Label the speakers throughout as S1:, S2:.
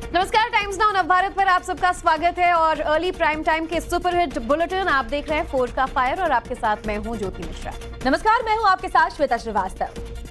S1: नमस्कार, times now Navbharat पर आप सबका स्वागत है और अर्ली प्राइम टाइम के सुपरहिट बुलेटिन आप देख रहे हैं फोर्ड का फायर और आपके साथ मैं हूं ज्योति मिश्रा।
S2: नमस्कार, मैं हूं आपके साथ श्वेता श्रीवास्तव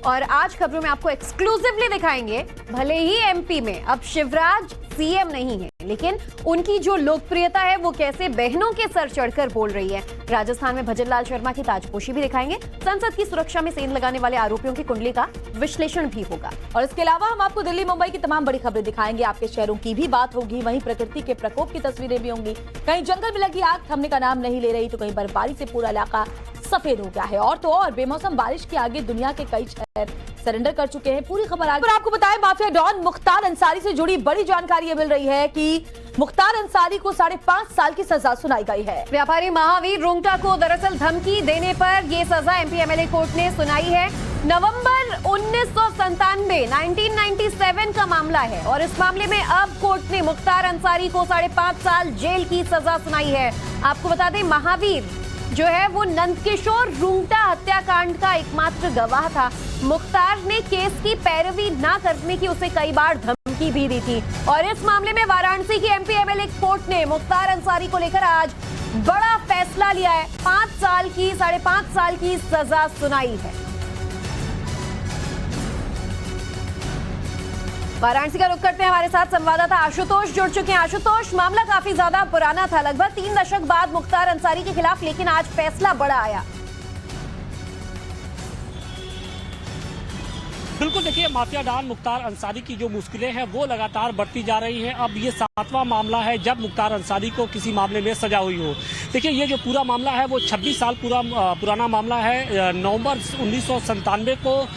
S1: और आज खबरों में आपको एक्सक्लूसिवली दिखाएंगे, भले ही एमपी में अब शिवराज सीएम नहीं है, लेकिन उनकी जो लोकप्रियता है वो कैसे बहनों के सर चढ़कर बोल रही है। राजस्थान में भजन लाल शर्मा की ताजपोशी भी दिखाएंगे। संसद की सुरक्षा में सेंध लगाने वाले आरोपियों की कुंडली का विश्लेषण भी होगा
S2: और इसके अलावा हम आपको दिल्ली मुंबई की तमाम बड़ी खबरें दिखाएंगे। आपके शहरों की भी बात होगी, वहीं प्रकृति के प्रकोप की तस्वीरें भी होंगी। कहीं जंगल में लगी आग थमने का नाम नहीं ले रही, तो कहीं बर्फबारी से पूरा इलाका सफेद हो गया है। और तो और बेमौसम बारिश के आगे दुनिया के कई शहर सरेंडर कर चुके हैं। पूरी खबर आगे आपको बताएं, माफिया डॉन मुख्तार अंसारी से जुड़ी बड़ी जानकारी मिल रही है कि मुख्तार अंसारी को 5.5 साल की सजा सुनाई गई है।
S1: व्यापारी महावीर रुंगटा को दरअसल धमकी देने पर ये सजा एमपी एमएलए कोर्ट ने सुनाई है। नवंबर 1997 का मामला है और इस मामले में अब कोर्ट ने मुख्तार अंसारी को 5.5 साल जेल की सजा सुनाई है। आपको बता दें, महावीर जो है वो नंदकिशोर रुंगटा हत्याकांड का एकमात्र गवाह था। मुख्तार ने केस की पैरवी न करने की उसे कई बार धमकी भी दी थी और इस मामले में वाराणसी की एमपी एमएलए कोर्ट ने मुख्तार अंसारी को लेकर आज बड़ा फैसला लिया है। 5.5 साल की सजा सुनाई है। वाराणसी का रुख करते हैं, हमारे साथ संवाददाता आशुतोष जुड़ चुके हैं। आशुतोष, मामला काफी ज्यादा पुराना था, लगभग 3 दशक बाद मुख्तार अंसारी के खिलाफ, लेकिन आज फैसला बड़ा आया।
S3: बिल्कुल, देखिए, माफिया डॉन मुख्तार अंसारी की जो मुश्किलें हैं वो लगातार बढ़ती जा रही हैं। अब ये 7वां मामला है जब मुख्तार अंसारी को किसी मामले में सजा हुई हो। देखिए, ये जो पूरा मामला है वो 26 साल पुराना मामला है। नवंबर 1997 को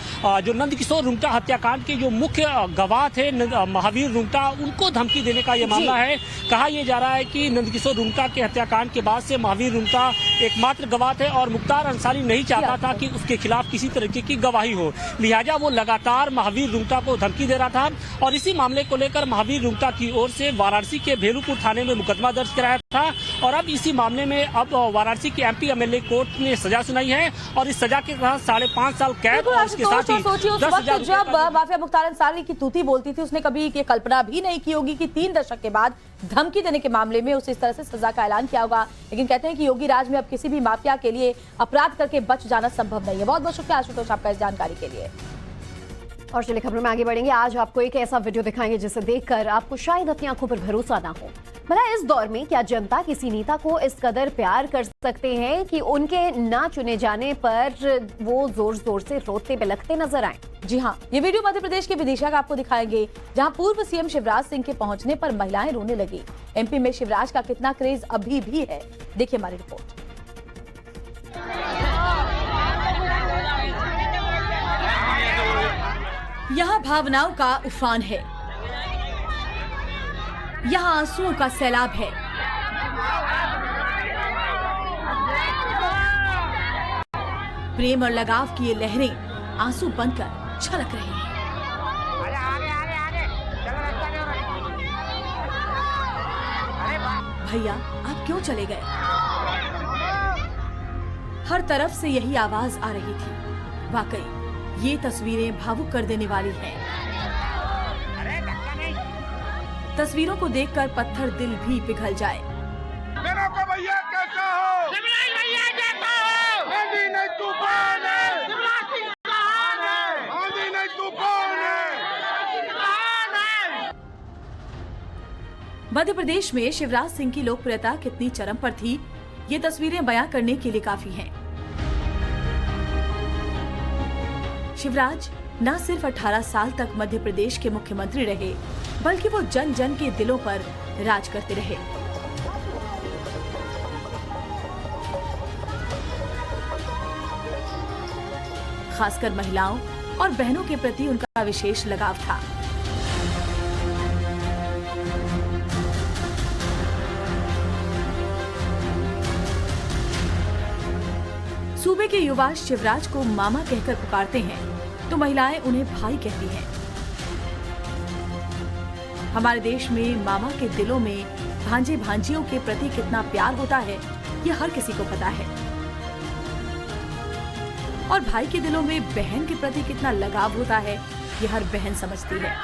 S3: जो नंदकिशोर रुंगटा हत्याकांड के जो मुख्य गवाह थे महावीर रुंगटा, उनको धमकी देने का ये मामला है। कहा यह जा रहा है कि नंदकिशोर रुंगटा के हत्याकांड के बाद से महावीर रुंगटा एकमात्र गवाह थे और मुख्तार अंसारी नहीं चाहता था कि उसके खिलाफ किसी तरीके की गवाही हो, लिहाजा वो लगातार महावीर रुंगटा को धमकी दे रहा था। और इसी मामले को लेकर महावीर रुंगटा की ओर से वाराणसी के भेलूपुर थाने में मुकदमा दर्ज कराया था और अब इसी मामले में अब वाराणसी के एमपी एमएलए कोर्ट ने सजा सुनाई है और इस सजा के तहत 5.5 साल कैद और उसके साथ ही 10,000
S2: जब माफिया मुख्तार अंसारी की तूती बोलती थी, उसने कभी ये कल्पना भी नहीं की होगी कि 3 दशक के बाद धमकी देने के मामले में उसे इस तरह से सजा का ऐलान किया होगा। लेकिन कहते हैं कि योगी राज में अब किसी भी माफिया के लिए अपराध करके बच जाना संभव नहीं है। बहुत बहुत शुक्रिया आशुतोष आपका इस जानकारी के लिए।
S1: और चलिए खबरों में आगे बढ़ेंगे। आज आपको एक ऐसा वीडियो दिखाएंगे जिसे देखकर आपको शायद अपनी आंखों पर भरोसा ना हो। भला इस दौर में क्या जनता किसी नेता को इस कदर प्यार कर सकते हैं कि उनके ना चुने जाने पर वो जोर जोर से रोते बिलखते नजर आए?
S2: जी हाँ, ये वीडियो मध्य प्रदेश के विदिशा का आपको दिखाएंगे, जहां पूर्व सीएम शिवराज सिंह के पहुंचने पर महिलाएं रोने लगी। एमपी में शिवराज का कितना क्रेज अभी भी है, देखिए हमारी रिपोर्ट। यहाँ भावनाओं का उफान है, यहाँ आंसुओं का सैलाब है। प्रेम और लगाव की ये लहरें आंसू बनकर छलक रही हैं। भैया आप क्यों चले गए? हर तरफ से यही आवाज आ रही थी। वाकई ये तस्वीरें भावुक कर देने वाली हैं। तस्वीरों को देखकर पत्थर दिल भी पिघल जाए।
S4: मेरा को भैया कैसा हो? शिवराज भैया कैसा हो? आंधी नहीं तूफान है। शिवराज सिंह कहां है? आंधी नहीं तूफान है।
S2: मध्य प्रदेश में शिवराज सिंह की लोकप्रियता कितनी चरम पर थी, ये तस्वीरें बयां करने के लिए काफी हैं। शिवराज न सिर्फ 18 साल तक मध्य प्रदेश के मुख्यमंत्री रहे, बल्कि वो जन जन के दिलों पर राज करते रहे। खासकर महिलाओं और बहनों के प्रति उनका विशेष लगाव था। सूबे के युवा शिवराज को मामा कहकर पुकारते हैं, तो महिलाएं उन्हें भाई कहती हैं। हमारे देश में मामा के दिलों में भांजे भांजियों के प्रति कितना प्यार होता है, ये हर किसी को पता है। और भाई के दिलों में बहन के प्रति कितना लगाव होता है, ये हर बहन समझती है।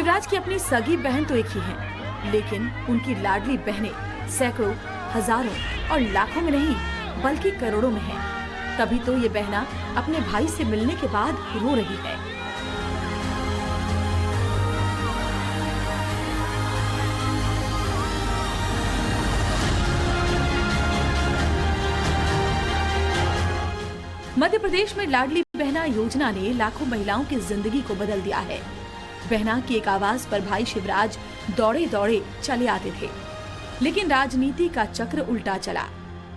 S2: शिवराज की अपनी सगी बहन तो एक ही है, लेकिन उनकी लाडली बहनें सैकड़ों, हजारों और लाखों में नहीं बल्कि करोड़ों में हैं। तभी तो ये बहना अपने भाई से मिलने के बाद रो रही है। मध्य प्रदेश में लाडली बहना योजना ने लाखों महिलाओं की जिंदगी को बदल दिया है। बहना की एक आवाज पर भाई शिवराज दौड़े दौड़े चले आते थे, लेकिन राजनीति का चक्र उल्टा चला।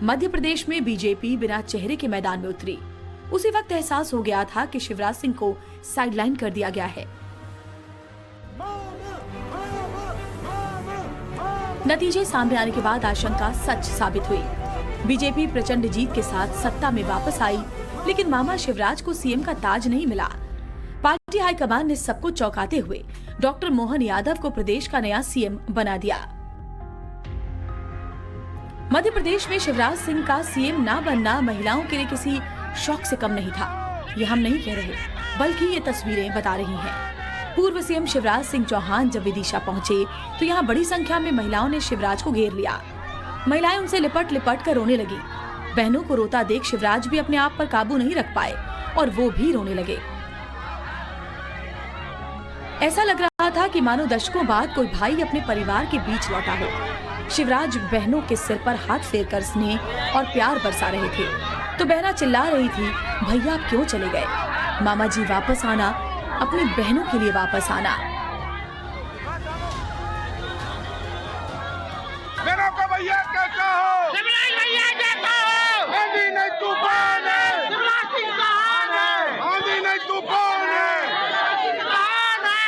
S2: मध्य प्रदेश में बीजेपी बिना चेहरे के मैदान में उतरी। उसी वक्त एहसास हो गया था कि शिवराज सिंह को साइडलाइन कर दिया गया है। नतीजे सामने आने के बाद आशंका सच साबित हुई। बीजेपी प्रचंड जीत के साथ सत्ता में वापस आई, लेकिन मामा शिवराज को सीएम का ताज नहीं मिला। पार्टी हाईकमान ने सबको चौंकाते हुए डॉक्टर मोहन यादव को प्रदेश का नया सीएम बना दिया। मध्य प्रदेश में शिवराज सिंह का सीएम ना बनना महिलाओं के लिए किसी शौक से कम नहीं था। ये हम नहीं कह रहे, बल्कि ये तस्वीरें बता रही हैं। पूर्व सीएम शिवराज सिंह चौहान जब विदिशा पहुंचे तो यहाँ बड़ी संख्या में महिलाओं ने शिवराज को घेर लिया। महिलाएं उनसे लिपट लिपट कर रोने लगी। बहनों को रोता देख शिवराज भी अपने आप पर काबू नहीं रख पाए और वो भी रोने लगे। ऐसा लग रहा था कि मानो दशकों बाद कोई भाई अपने परिवार के बीच लौटा हो। शिवराज बहनों के सिर पर हाथ फेरकर स्नेह और प्यार बरसा रहे थे, तो बहना चिल्ला रही थी, भैया आप क्यों चले गए? मामा जी वापस आना, अपनी बहनों के लिए वापस आना।
S4: मेरा का भैया कैसा हो?
S5: शिवराज भैया जैसा हो।
S4: आंधी नहीं तूफान है।
S5: शिवराज सिंह कहान है।
S4: आंधी नहीं तूफान है।
S5: शिवराज सिंह कहान है।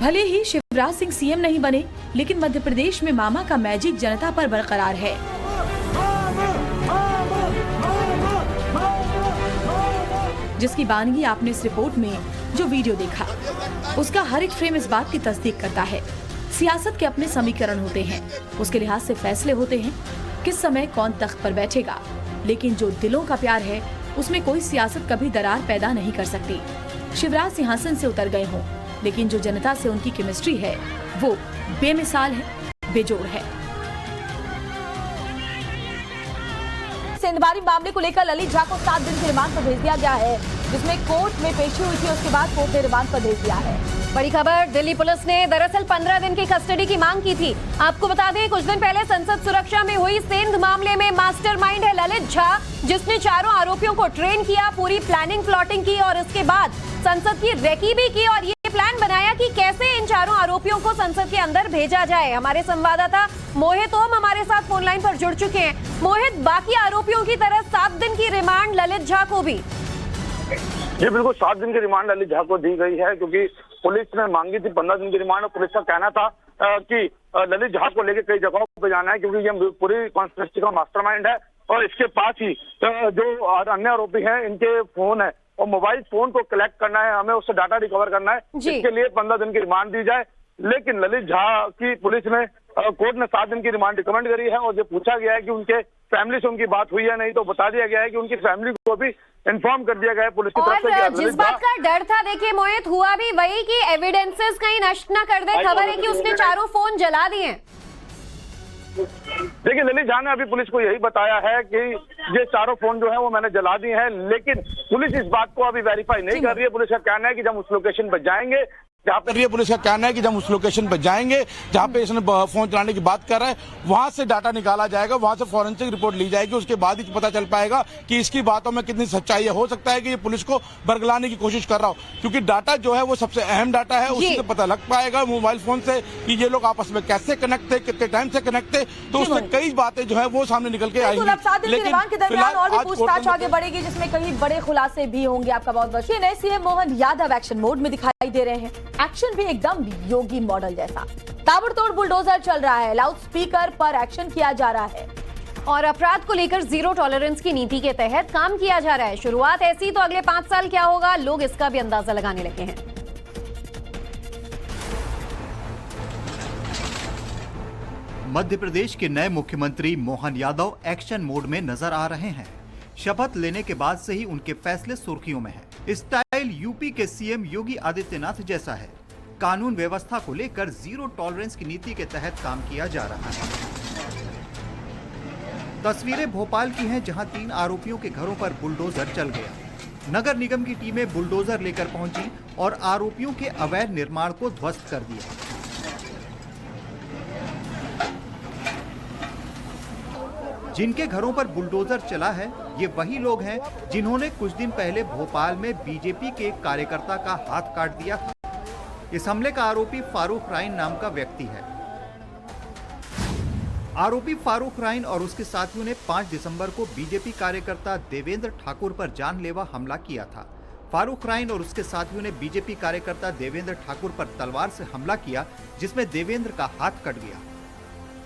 S2: भले ही शिवराज सिंह सीएम नहीं बने, लेकिन मध्य प्रदेश में मामा का मैजिक जनता पर बरकरार है। जिसकी बानगी आपने इस रिपोर्ट में जो वीडियो देखा, उसका हर एक फ्रेम इस बात की तस्दीक करता है। सियासत के अपने समीकरण होते हैं, उसके लिहाज से फैसले होते हैं किस समय कौन तख्त पर बैठेगा, लेकिन जो दिलों का प्यार है उसमें कोई सियासत कभी दरार पैदा नहीं कर सकती। शिवराज सिंहासन से उतर गए हों, लेकिन जो जनता से उनकी केमिस्ट्री है वो बेमिसाल है, बेजोड़ है। सेंधमारी मामले को लेकर ललित झा को 7 दिन के रिमांड पर भेज दिया गया है, जिसमें कोर्ट में पेशी हुई थी। उसके बाद कोर्ट ने रिमांड पर भेज दिया है।
S1: बड़ी खबर, दिल्ली पुलिस ने दरअसल 15 दिन की कस्टडी की मांग की थी। आपको बता दें, कुछ दिन पहले संसद सुरक्षा में हुई सेंध मामले में मास्टरमाइंड है ललित झा, जिसने चारों आरोपियों को ट्रेन किया, पूरी प्लानिंग प्लॉटिंग की और इसके बाद संसद की रेकी भी की और ये प्लान बनाया कि कैसे इन चारों आरोपियों को संसद के अंदर भेजा जाए। हमारे संवाददाता मोहित ओम हमारे साथ फोन लाइन पर जुड़ चुके हैं। मोहित, बाकी आरोपियों की तरह 7 दिन की रिमांड ललित झा को भी?
S6: जी बिल्कुल, 7 दिन की रिमांड ललित झा को दी गई है, क्योंकि पुलिस ने मांगी थी 15 दिन की रिमांड। और पुलिस का कहना था कि ललित झा को लेकर कई जगहों पर जाना है, क्योंकि ये पूरी कॉन्स्पिरेसी का मास्टरमाइंड है। और इसके पास ही जो अन्य आरोपी हैं, इनके फोन है और मोबाइल फोन को कलेक्ट करना है, हमें उससे डाटा रिकवर करना है। इसके लिए 15 दिन की रिमांड दी जाए। लेकिन ललित झा की पुलिस ने, कोर्ट ने 7 दिन की रिमांड रिकमेंड करी है। और जो पूछा गया है कि उनके फैमिली से उनकी बात हुई है नहीं, तो बता दिया गया है कि उनकी फैमिली को भी इन्फॉर्म कर दिया गया है पुलिस की तरफ से।
S1: और जिस बात का डर था, देखिए मोहित, हुआ भी वही कि एविडेंसेस कहीं नष्ट ना कर दे। खबर है कि उसने चारों फोन जला दिए।
S6: देखिए, ललित झा ने अभी पुलिस को यही बताया है कि ये चारों फोन जो है वो मैंने जला दिए हैं, लेकिन पुलिस इस बात को अभी वेरीफाई नहीं कर रही है। पुलिस का कहना है कि जब उस लोकेशन पर जाएंगे, जहाँ पे पुलिस का कहना है कि जब उस लोकेशन पर जाएंगे जहाँ पे इसने फोन चलाने की बात कर रहा है, वहां से डाटा निकाला जाएगा, वहां से फॉरेंसिक रिपोर्ट ली जाएगी। उसके बाद ही पता चल पाएगा कि इसकी बातों में कितनी सच्चाई है। हो सकता है कि ये पुलिस को बरगलाने की कोशिश कर रहा हो, क्योंकि डाटा जो है वो सबसे अहम डाटा है। उसी से पता लग पाएगा मोबाइल फोन से कि ये लोग आपस में कैसे कनेक्ट थे, कितने टाइम से कनेक्ट थे, तो उसमें कई बातें जो है वो सामने निकल के आएंगी।
S2: 7 दिन की रिमांड के दरमियान और भी पूछताछ आगे बढ़ेगी, जिसमें कई बड़े खुलासे भी होंगे। आपका बहुत बहुत शुक्रिया। नए CM Mohan Yadav action mode में दिखाई दे रहे हैं। एक्शन भी एकदम योगी मॉडल जैसा, ताबड़तोड़ बुलडोजर चल रहा है, लाउड स्पीकर पर एक्शन किया जा रहा है
S1: और अपराध को लेकर जीरो टॉलरेंस की नीति के तहत काम किया जा रहा है। शुरुआत ऐसी, तो अगले 5 साल क्या होगा, लोग इसका भी अंदाजा लगाने लगे हैं।
S7: मध्य प्रदेश के नए मुख्यमंत्री मोहन यादव एक्शन मोड में नजर आ रहे हैं। शपथ लेने के बाद से ही उनके फैसले सुर्खियों में हैं। स्टाइल स्टाइल यूपी के सीएम योगी आदित्यनाथ जैसा है। कानून व्यवस्था को लेकर जीरो टॉलरेंस की नीति के तहत काम किया जा रहा है। तस्वीरें भोपाल की हैं, जहां 3 आरोपियों के घरों पर बुलडोजर चल गया। नगर निगम की टीमें बुलडोजर लेकर पहुंची और आरोपियों के अवैध निर्माण को ध्वस्त कर दिया। जिनके घरों पर बुलडोजर चला है, ये वही लोग हैं जिन्होंने कुछ दिन पहले भोपाल में बीजेपी के एक कार्यकर्ता का हाथ काट दिया था। इस हमले का आरोपी फारूक राइन नाम का व्यक्ति है। आरोपी फारूक राइन और उसके साथियों ने 5 दिसंबर को बीजेपी कार्यकर्ता देवेंद्र ठाकुर पर जानलेवा हमला किया था। फारूक राइन और उसके साथियों ने बीजेपी कार्यकर्ता देवेंद्र ठाकुर पर तलवार से हमला किया, जिसमें देवेंद्र का हाथ कट गया।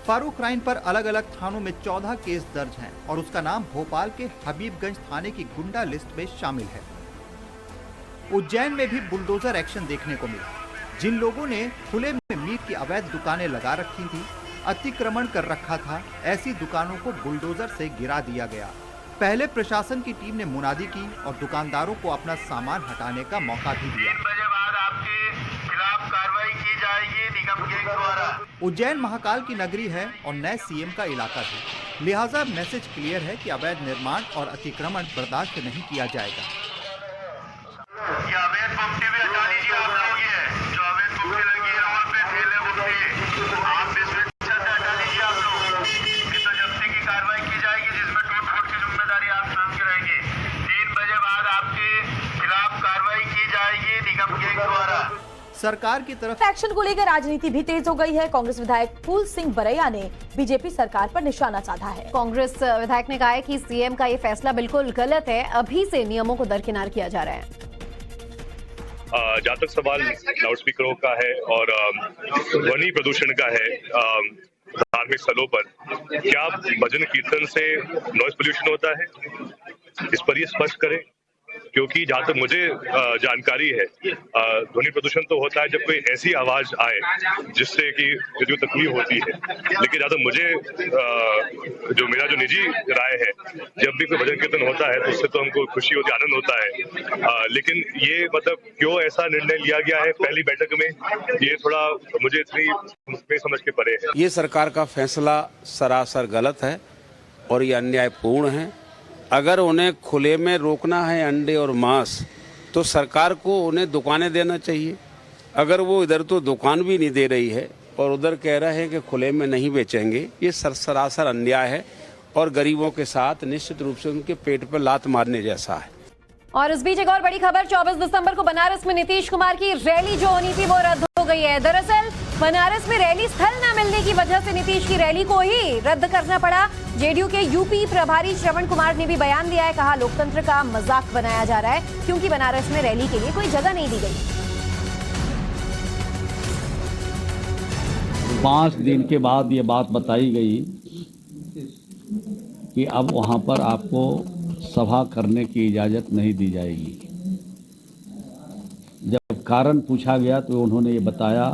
S7: फारूक राइन पर अलग अलग थानों में 14 केस दर्ज हैं और उसका नाम भोपाल के हबीबगंज थाने की गुंडा लिस्ट में शामिल है। उज्जैन में भी बुलडोजर एक्शन देखने को मिला। जिन लोगों ने खुले में मीट की अवैध दुकानें लगा रखी थी, अतिक्रमण कर रखा था, ऐसी दुकानों को बुलडोजर से गिरा दिया गया। पहले प्रशासन की टीम ने मुनादी की और दुकानदारों को अपना सामान हटाने का मौका भी दिया।
S4: 3 बजे बाद आपके खिलाफ कार्रवाई की जाएगी निगम के द्वारा।
S7: उज्जैन महाकाल की नगरी है और नए सीएम का इलाका है, लिहाजा मैसेज क्लियर है कि अवैध निर्माण और अतिक्रमण बर्दाश्त नहीं किया जाएगा।
S4: ये अवैध पंक्ति भी हटा लीजिए आप लोग, ये जो अवैध पंक्ति लगी है रोड पे ठेले उठे, आप इसमें अच्छा से हटा लीजिए आप लोग। कि तो जब्ती की कार्रवाई की जाएगी, जिसमें टूट-फूट की जिम्मेदारी आप स्वयं की रहेगी। 3 बजे बाद आपके खिलाफ कार्रवाई की जाएगी निगम के द्वारा।
S7: सरकार की तरफ
S2: एक्शन को लेकर राजनीति भी तेज हो गई है। कांग्रेस विधायक फूल सिंह बरैया ने बीजेपी सरकार पर निशाना साधा है।
S1: कांग्रेस विधायक ने कहा है कि सीएम का ये फैसला बिल्कुल गलत है, अभी से नियमों को दरकिनार किया जा रहा है।
S8: जहाँ तक सवाल लाउड स्पीकरों का है और ध्वनि प्रदूषण का है धार्मिक स्थलों पर, क्या भजन कीर्तन से नॉइज पोल्यूशन होता है? इस पर ये स्पष्ट करें, क्योंकि जहाँ तक मुझे जानकारी है ध्वनि प्रदूषण तो होता है जब कोई ऐसी आवाज आए जिससे कि जो तकलीफ होती है, लेकिन जहाँ तक मुझे जो मेरा जो निजी राय है, जब भी कोई भजन कीर्तन होता है तो उससे तो हमको खुशी होती है, आनंद होता है। लेकिन ये मतलब क्यों ऐसा निर्णय लिया गया है पहली बैठक में, ये थोड़ा मुझे इतनी समझ के परे है।
S9: ये सरकार का फैसला सरासर गलत है और ये अन्यायपूर्ण है। अगर उन्हें खुले में रोकना है अंडे और मांस, तो सरकार को उन्हें दुकानें देना चाहिए। अगर वो इधर तो दुकान भी नहीं दे रही है और उधर कह रहे हैं कि खुले में नहीं बेचेंगे, ये सरासर अन्याय है और गरीबों के साथ निश्चित रूप से उनके पेट पर लात मारने जैसा है।
S1: और इस बीच एक और बड़ी खबर, 24 दिसंबर को बनारस में नीतीश कुमार की रैली जो होनी थी वो रद्द हो गई है। दरअसल बनारस में रैली स्थल न मिलने की वजह से नीतीश की रैली को ही रद्द करना पड़ा। जेडीयू के यूपी प्रभारी श्रवण कुमार ने भी बयान दिया है, कहा लोकतंत्र का मजाक बनाया जा रहा है क्योंकि बनारस में रैली के लिए कोई जगह नहीं दी गई।
S10: 5 दिन के बाद ये बात बताई गई कि अब वहां पर आपको सभा करने की इजाजत नहीं दी जाएगी। जब कारण पूछा गया तो उन्होंने ये बताया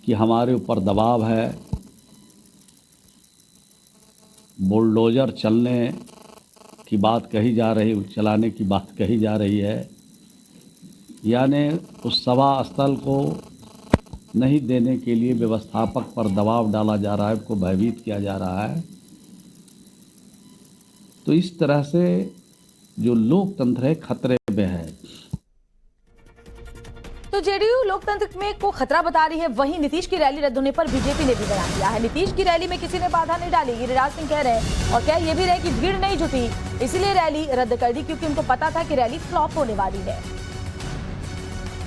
S10: कि हमारे ऊपर दबाव है, बुलडोजर चलने की बात कही जा रही, चलाने की बात कही जा रही है, यानी उस सभा स्थल को नहीं देने के लिए व्यवस्थापक पर दबाव डाला जा रहा है, उसको भयभीत किया जा रहा है। तो इस तरह से जो लोकतंत्र है खतरे में है।
S2: तो जेडीयू लोकतंत्र में को खतरा बता रही है, वहीं नीतीश की रैली रद्द होने पर बीजेपी ने भी बयान दिया है। नीतीश की रैली में किसी ने बाधा नहीं डाली, गिरिराज सिंह कह रहे हैं, और कह ये भी रहे कि भीड़ नहीं जुटी, इसलिए रैली रद्द कर दी क्योंकि उनको पता था कि रैली फ्लॉप होने वाली है।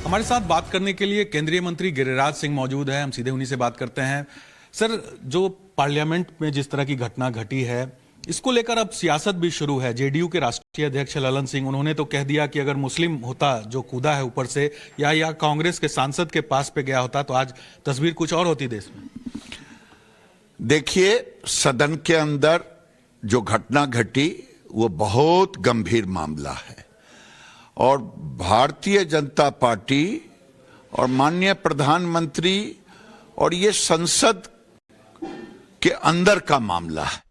S11: हमारे साथ बात करने के लिए केंद्रीय मंत्री गिरिराज सिंह मौजूद है, हम सीधे उन्हीं से बात करते हैं। सर, जो पार्लियामेंट में जिस तरह की घटना घटी है, इसको लेकर अब सियासत भी शुरू है। जेडीयू के राष्ट्रीय अध्यक्ष ललन सिंह, उन्होंने तो कह दिया कि अगर मुस्लिम होता जो कूदा है ऊपर से या कांग्रेस के सांसद के पास पे गया होता तो आज तस्वीर कुछ और होती देश में।
S12: देखिए, सदन के अंदर जो घटना घटी वो बहुत गंभीर मामला है और भारतीय जनता पार्टी और माननीय प्रधानमंत्री और ये संसद के अंदर का मामला है।